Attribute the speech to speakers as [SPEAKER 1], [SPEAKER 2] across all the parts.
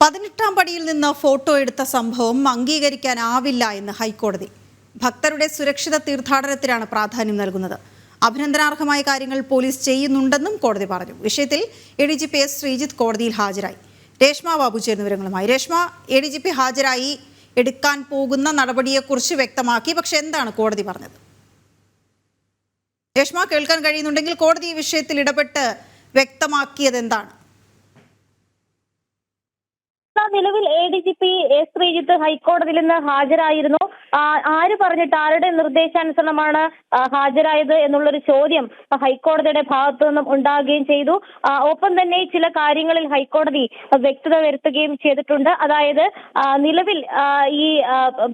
[SPEAKER 1] 18ാം പടിയിൽ നിന്ന് ഫോട്ടോ എടുത്ത സംഭവം അംഗീകരിക്കാനാവില്ല എന്ന് ഹൈക്കോടതി. ഭക്തരുടെ സുരക്ഷിത തീർത്ഥാടനത്തിനാണ് പ്രാധാന്യം നൽകുന്നത്. അഭിനന്ദനാർഹമായ കാര്യങ്ങൾ പോലീസ് ചെയ്യുന്നുണ്ടെന്നും കോടതി പറഞ്ഞു. വിഷയത്തിൽ ADGP S. ശ്രീജിത്ത് കോടതിയിൽ ഹാജരായി. രേഷ്മ ബാബു ചേരുന്ന വിവരങ്ങളുമായി. രേഷ്മ, ADGP ഹാജരായി എടുക്കാൻ പോകുന്ന നടപടിയെക്കുറിച്ച് വ്യക്തമാക്കി. പക്ഷെ എന്താണ് കോടതി പറഞ്ഞത്? രേഷ്മ, കേൾക്കാൻ കഴിയുന്നുണ്ടെങ്കിൽ കോടതി ഈ വിഷയത്തിൽ ഇടപെട്ട് വ്യക്തമാക്കിയത് എന്താണ്?
[SPEAKER 2] നിലവിൽ ADGP S. ശ്രീജിത്ത് ഹൈക്കോടതിയിൽ നിന്ന് ഹാജരായിരുന്നു. ആര് പറഞ്ഞിട്ട് ആരുടെ നിർദ്ദേശാനുസരണമാണ് ഹാജരായത് എന്നുള്ളൊരു ചോദ്യം ഹൈക്കോടതിയുടെ ഭാഗത്തു നിന്നും ഉണ്ടാകുകയും ചെയ്തു. ഒപ്പം തന്നെ ചില കാര്യങ്ങളിൽ ഹൈക്കോടതി വ്യക്തത വരുത്തുകയും ചെയ്തിട്ടുണ്ട്. അതായത് നിലവിൽ ഈ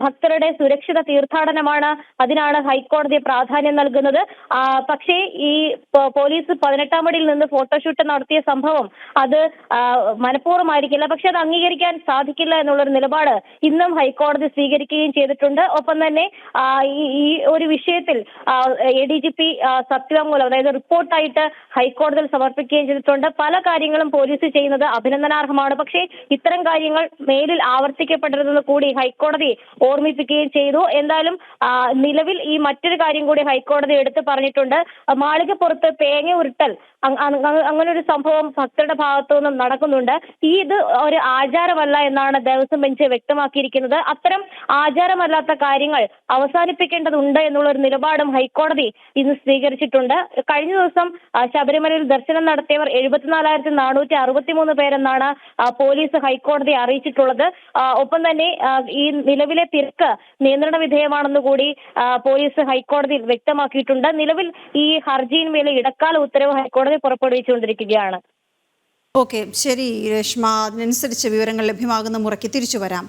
[SPEAKER 2] ഭക്തരുടെ സുരക്ഷിത തീർത്ഥാടനമാണ്, അതിനാണ് ഹൈക്കോടതി പ്രാധാന്യം നൽകുന്നത്. പക്ഷേ ഈ പോലീസ് 18ാം പടിയിൽ നിന്ന് ഫോട്ടോഷൂട്ട് നടത്തിയ സംഭവം അത് മനഃപൂർവ്വമായിരിക്കില്ല, പക്ഷെ അത് അംഗീകരിക്കാൻ സാധിക്കില്ല എന്നുള്ളൊരു നിലപാട് ഇന്നും ഹൈക്കോടതി സ്വീകരിക്കുകയും ചെയ്തിട്ടുണ്ട്. ഒപ്പം തന്നെ ഈ ഒരു വിഷയത്തിൽ ADGP സത്യവാങ്മൂലം, അതായത് റിപ്പോർട്ടായിട്ട് ഹൈക്കോടതിയിൽ സമർപ്പിക്കുകയും ചെയ്തിട്ടുണ്ട്. പല കാര്യങ്ങളും പോലീസ് ചെയ്യുന്നത് അഭിനന്ദനാർഹമാണ്, പക്ഷേ ഇത്തരം കാര്യങ്ങൾ മേലിൽ ആവർത്തിക്കപ്പെടരുതെന്ന് കൂടി ഹൈക്കോടതി ഓർമ്മിപ്പിക്കുകയും ചെയ്തു. എന്തായാലും നിലവിൽ ഈ മറ്റൊരു കാര്യം കൂടി ഹൈക്കോടതി എടുത്തു പറഞ്ഞിട്ടുണ്ട്. മാളികപ്പുറത്ത് തേങ്ങ ഉരുട്ടൽ അങ്ങനൊരു സംഭവം ഭക്തരുടെ ഭാഗത്തു നിന്നും നടക്കുന്നുണ്ട്. ഇത് ഒരു ആചാരമല്ല എന്നാണ് ദേവസ്വം ബെഞ്ച് വ്യക്തമാക്കിയിരിക്കുന്നത്. അത്തരം ആചാരമല്ലാത്ത കാര്യങ്ങൾ അവസാനിപ്പിക്കേണ്ടതുണ്ട് എന്നുള്ള ഒരു നിലപാടും ഹൈക്കോടതി ഇന്ന് സ്വീകരിച്ചിട്ടുണ്ട്. കഴിഞ്ഞ ദിവസം ശബരിമലയിൽ ദർശനം നടത്തിയവർ 74,463 പേരെന്നാണ് പോലീസ് ഹൈക്കോടതിയെ അറിയിച്ചിട്ടുള്ളത്. ഒപ്പം തന്നെ ഈ നിലവിലെ തിരക്ക് നിയന്ത്രണ വിധേയമാണെന്ന് കൂടി പോലീസ് ഹൈക്കോടതിയിൽ വ്യക്തമാക്കിയിട്ടുണ്ട്. നിലവിൽ ഈ ഹർജിയിന്മേലെ ഇടക്കാല ഉത്തരവ് ഹൈക്കോടതി പുറപ്പെടുവിച്ചുകൊണ്ടിരിക്കുകയാണ്.
[SPEAKER 1] ഓക്കെ, ശരി രേഷ്മ. അതിനനുസരിച്ച് വിവരങ്ങൾ ലഭ്യമാകുന്ന മുറയ്ക്ക് തിരിച്ചു വരാം.